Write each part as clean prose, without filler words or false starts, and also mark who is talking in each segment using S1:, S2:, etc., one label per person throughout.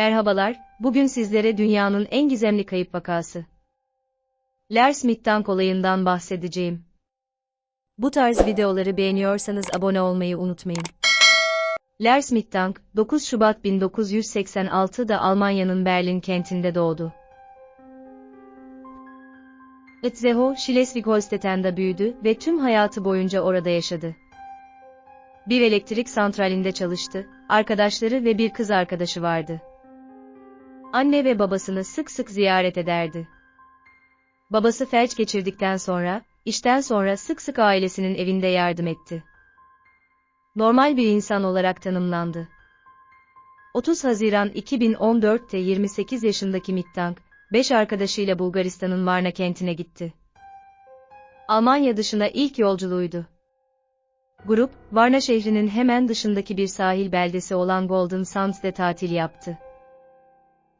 S1: Merhabalar, bugün sizlere dünyanın en gizemli kayıp vakası, Lars Mittank olayından bahsedeceğim. Bu tarz videoları beğeniyorsanız abone olmayı unutmayın. Lars Mittank, 9 Şubat 1986'da Almanya'nın Berlin kentinde doğdu. Itzehoe, Schleswig-Holstein'de büyüdü ve tüm hayatı boyunca orada yaşadı. Bir elektrik santralinde çalıştı, arkadaşları ve bir kız arkadaşı vardı. Anne ve babasını sık sık ziyaret ederdi. Babası felç geçirdikten sonra, işten sonra sık sık ailesinin evinde yardım etti. Normal bir insan olarak tanımlandı. 30 Haziran 2014'te 28 yaşındaki Mittank, 5 arkadaşıyla Bulgaristan'ın Varna kentine gitti. Almanya dışına ilk yolculuğuydu. Grup, Varna şehrinin hemen dışındaki bir sahil beldesi olan Golden Sands'de tatil yaptı.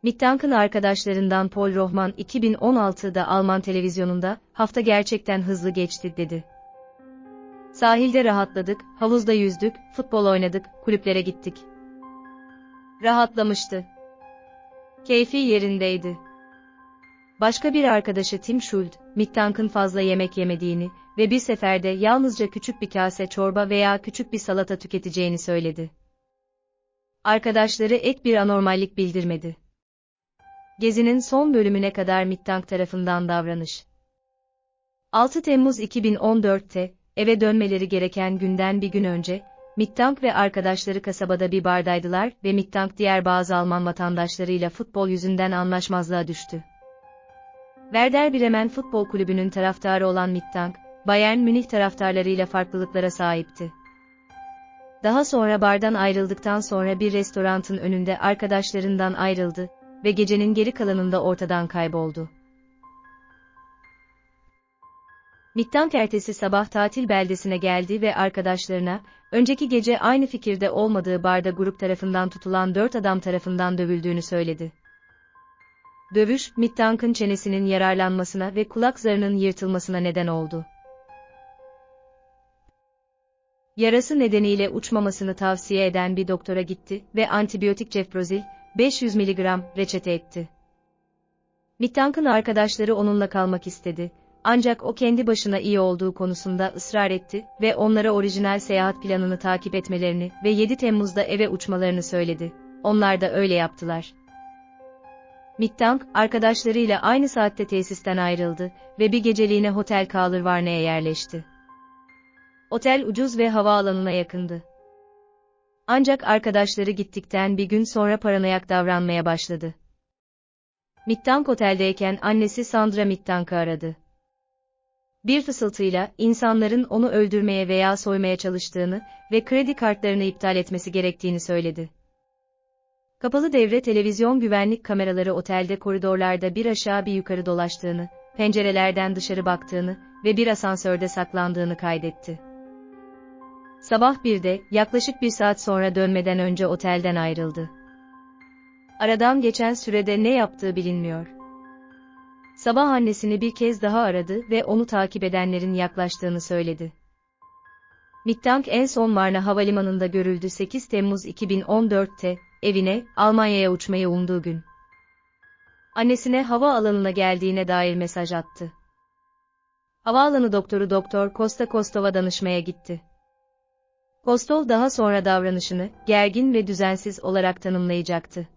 S1: Mittank'ın arkadaşlarından Paul Rohman 2016'da Alman televizyonunda, "Hafta gerçekten hızlı geçti," dedi. "Sahilde rahatladık, havuzda yüzdük, futbol oynadık, kulüplere gittik." Rahatlamıştı. Keyfi yerindeydi. Başka bir arkadaşı Tim Schuld, Mittank'ın fazla yemek yemediğini ve bir seferde yalnızca küçük bir kase çorba veya küçük bir salata tüketeceğini söyledi. Arkadaşları ek bir anormallik bildirmedi. Gezinin son bölümüne kadar Mittank tarafından davranış. 6 Temmuz 2014'te, eve dönmeleri gereken günden bir gün önce, Mittank ve arkadaşları kasabada bir bardaydılar ve Mittank diğer bazı Alman vatandaşlarıyla futbol yüzünden anlaşmazlığa düştü. Werder Bremen Futbol Kulübü'nün taraftarı olan Mittank, Bayern Münih taraftarlarıyla farklılıklara sahipti. Daha sonra bardan ayrıldıktan sonra bir restoranın önünde arkadaşlarından ayrıldı ve gecenin geri kalanında ortadan kayboldu. Mittank ertesi sabah tatil beldesine geldi ve arkadaşlarına, önceki gece aynı fikirde olmadığı barda grup tarafından tutulan 4 adam tarafından dövüldüğünü söyledi. Dövüş, Mittank'ın çenesinin yararlanmasına ve kulak zarının yırtılmasına neden oldu. Yarası nedeniyle uçmamasını tavsiye eden bir doktora gitti ve antibiyotik cefprozil, 500 mg, reçete etti. Mittank'ın arkadaşları onunla kalmak istedi, ancak o kendi başına iyi olduğu konusunda ısrar etti ve onlara orijinal seyahat planını takip etmelerini ve 7 Temmuz'da eve uçmalarını söyledi. Onlar da öyle yaptılar. Mittank, arkadaşlarıyla aynı saatte tesisten ayrıldı ve bir geceliğine Hotel Kahler Varna'ya yerleşti. Otel ucuz ve havaalanına yakındı. Ancak arkadaşları gittikten bir gün sonra paranoyak davranmaya başladı. Mittank oteldeyken annesi Sandra Mittank'ı aradı. Bir fısıltıyla, insanların onu öldürmeye veya soymaya çalıştığını ve kredi kartlarını iptal etmesi gerektiğini söyledi. Kapalı devre televizyon güvenlik kameraları otelde koridorlarda bir aşağı bir yukarı dolaştığını, pencerelerden dışarı baktığını ve bir asansörde saklandığını kaydetti. Sabah 1'de, yaklaşık bir saat sonra dönmeden önce otelden ayrıldı. Aradan geçen sürede ne yaptığı bilinmiyor. Sabah annesini bir kez daha aradı ve onu takip edenlerin yaklaştığını söyledi. Mittank en son Varna Havalimanı'nda görüldü 8 Temmuz 2014'te, evine, Almanya'ya uçmayı umduğu gün. Annesine havaalanına geldiğine dair mesaj attı. Havaalanı doktoru Doktor Kosta Kostov'a danışmaya gitti. Kostov daha sonra davranışını, gergin ve düzensiz olarak tanımlayacaktı.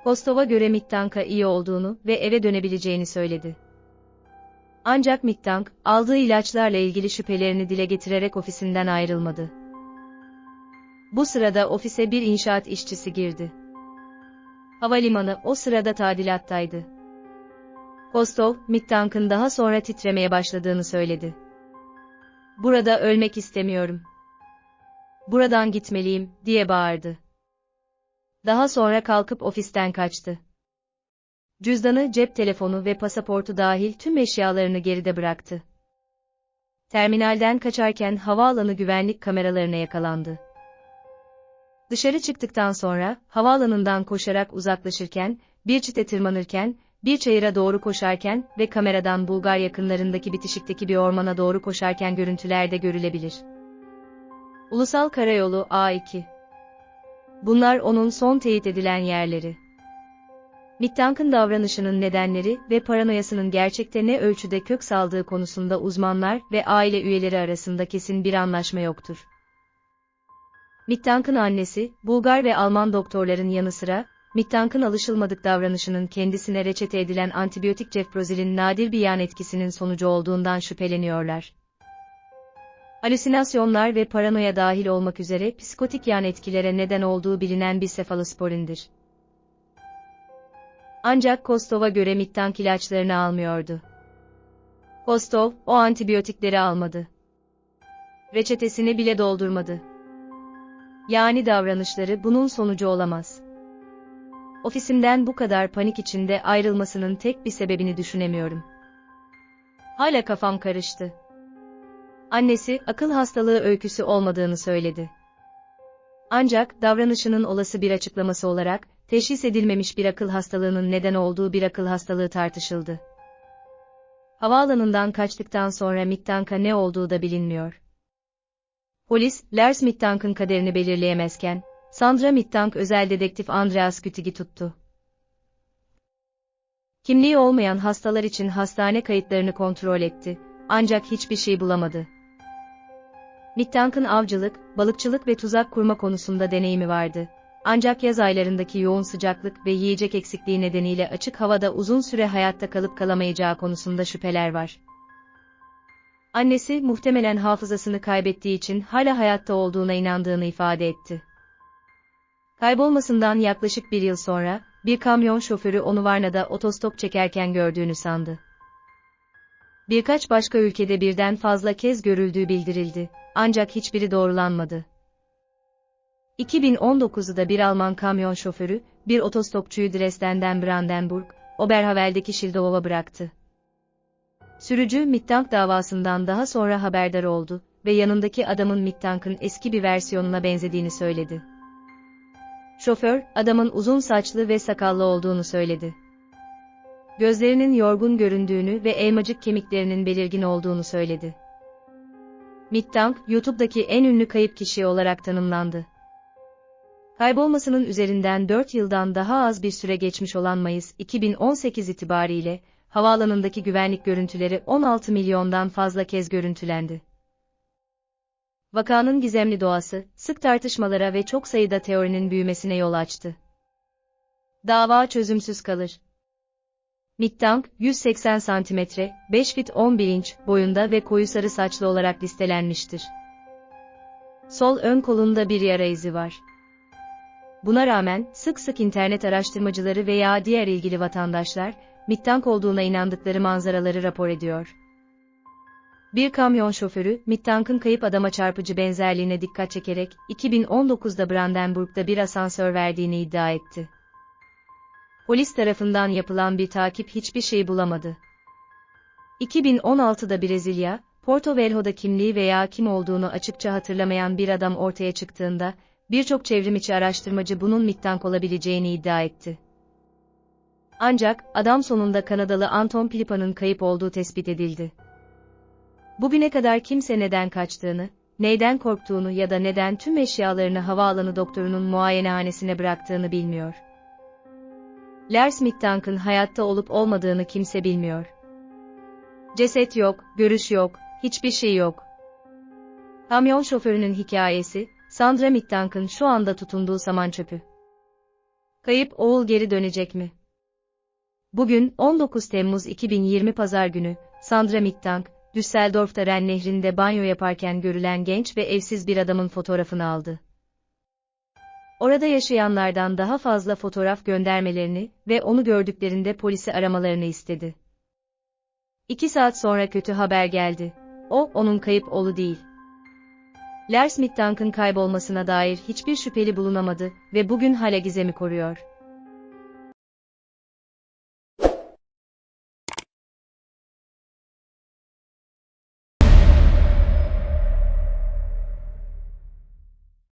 S1: Kostov'a göre Mittank'a iyi olduğunu ve eve dönebileceğini söyledi. Ancak Mittank, aldığı ilaçlarla ilgili şüphelerini dile getirerek ofisinden ayrılmadı. Bu sırada ofise bir inşaat işçisi girdi. Havalimanı o sırada tadilattaydı. Kostov, Mittank'ın daha sonra titremeye başladığını söyledi. "Burada ölmek istemiyorum. Buradan gitmeliyim," diye bağırdı. Daha sonra kalkıp ofisten kaçtı. Cüzdanı, cep telefonu ve pasaportu dahil tüm eşyalarını geride bıraktı. Terminalden kaçarken havaalanı güvenlik kameralarına yakalandı. Dışarı çıktıktan sonra, havaalanından koşarak uzaklaşırken, bir çite tırmanırken, bir çayıra doğru koşarken ve kameradan Bulgar yakınlarındaki bitişikteki bir ormana doğru koşarken görüntülerde görülebilir. Ulusal Karayolu A2 Bunlar onun son teyit edilen yerleri. Mittank'ın davranışının nedenleri ve paranoyasının gerçekte ne ölçüde kök saldığı konusunda uzmanlar ve aile üyeleri arasında kesin bir anlaşma yoktur. Mittank'ın annesi, Bulgar ve Alman doktorların yanı sıra, Mittank'ın alışılmadık davranışının kendisine reçete edilen antibiyotik cefprozilin nadir bir yan etkisinin sonucu olduğundan şüpheleniyorlar. Halüsinasyonlar ve paranoya dahil olmak üzere psikotik yan etkilere neden olduğu bilinen bir sefalosporindir. Ancak Kostov'a göre Mittank ilaçlarını almıyordu. Kostov, o antibiyotikleri almadı. Reçetesini bile doldurmadı. Yani davranışları bunun sonucu olamaz. Ofisimden bu kadar panik içinde ayrılmasının tek bir sebebini düşünemiyorum. Hala kafam karıştı. Annesi, akıl hastalığı öyküsü olmadığını söyledi. Ancak, davranışının olası bir açıklaması olarak, teşhis edilmemiş bir akıl hastalığının neden olduğu bir akıl hastalığı tartışıldı. Havaalanından kaçtıktan sonra Mittank'a ne olduğu da bilinmiyor. Polis, Lars Mittank'ın kaderini belirleyemezken, Sandra Mittank özel dedektif Andreas Gütig'i tuttu. Kimliği olmayan hastalar için hastane kayıtlarını kontrol etti, ancak hiçbir şey bulamadı. Mittank'ın avcılık, balıkçılık ve tuzak kurma konusunda deneyimi vardı. Ancak yaz aylarındaki yoğun sıcaklık ve yiyecek eksikliği nedeniyle açık havada uzun süre hayatta kalıp kalamayacağı konusunda şüpheler var. Annesi, muhtemelen hafızasını kaybettiği için hala hayatta olduğuna inandığını ifade etti. Kaybolmasından yaklaşık bir yıl sonra, bir kamyon şoförü onu Varna'da otostop çekerken gördüğünü sandı. Birkaç başka ülkede birden fazla kez görüldüğü bildirildi, ancak hiçbiri doğrulanmadı. 2019'da bir Alman kamyon şoförü, bir otostopçuyu Dresden'den Brandenburg, Oberhavel'deki Schildow'a bıraktı. Sürücü, Mittank davasından daha sonra haberdar oldu ve yanındaki adamın Mittank'ın eski bir versiyonuna benzediğini söyledi. Şoför, adamın uzun saçlı ve sakallı olduğunu söyledi. Gözlerinin yorgun göründüğünü ve elmacık kemiklerinin belirgin olduğunu söyledi. Mittank, YouTube'daki en ünlü kayıp kişi olarak tanımlandı. Kaybolmasının üzerinden 4 yıldan daha az bir süre geçmiş olan Mayıs 2018 itibariyle, havaalanındaki güvenlik görüntüleri 16 milyondan fazla kez görüntülendi. Vakanın gizemli doğası, sık tartışmalara ve çok sayıda teorinin büyümesine yol açtı. Dava çözümsüz kalır. Mittank, 180 santimetre, 5 fit 11 inç boyunda ve koyu sarı saçlı olarak listelenmiştir. Sol ön kolunda bir yara izi var. Buna rağmen, sık sık internet araştırmacıları veya diğer ilgili vatandaşlar, Mittank olduğuna inandıkları manzaraları rapor ediyor. Bir kamyon şoförü, Mittank'ın kayıp adama çarpıcı benzerliğine dikkat çekerek, 2019'da Brandenburg'da bir asansör verdiğini iddia etti. Polis tarafından yapılan bir takip hiçbir şey bulamadı. 2016'da Brezilya, Porto Velho'da kimliği veya kim olduğunu açıkça hatırlamayan bir adam ortaya çıktığında, birçok çevrimiçi araştırmacı bunun Mittank olabileceğini iddia etti. Ancak, adam sonunda Kanadalı Anton Pilipa'nın kayıp olduğu tespit edildi. Bugüne kadar kimse neden kaçtığını, neyden korktuğunu ya da neden tüm eşyalarını havaalanı doktorunun muayenehanesine bıraktığını bilmiyor. Lars Mittank'ın hayatta olup olmadığını kimse bilmiyor. Ceset yok, görüş yok, hiçbir şey yok. Kamyon şoförünün hikayesi, Sandra Mittank'ın şu anda tutunduğu saman çöpü. Kayıp oğul geri dönecek mi? Bugün, 19 Temmuz 2020 Pazar günü, Sandra Mittank, Düsseldorf'ta Ren Nehri'nde banyo yaparken görülen genç ve evsiz bir adamın fotoğrafını aldı. Orada yaşayanlardan daha fazla fotoğraf göndermelerini ve onu gördüklerinde polisi aramalarını istedi. 2 saat sonra kötü haber geldi. O, onun kayıp oğlu değil. Lars Mittank'ın kaybolmasına dair hiçbir şüpheli bulunamadı ve bugün hala gizemi koruyor.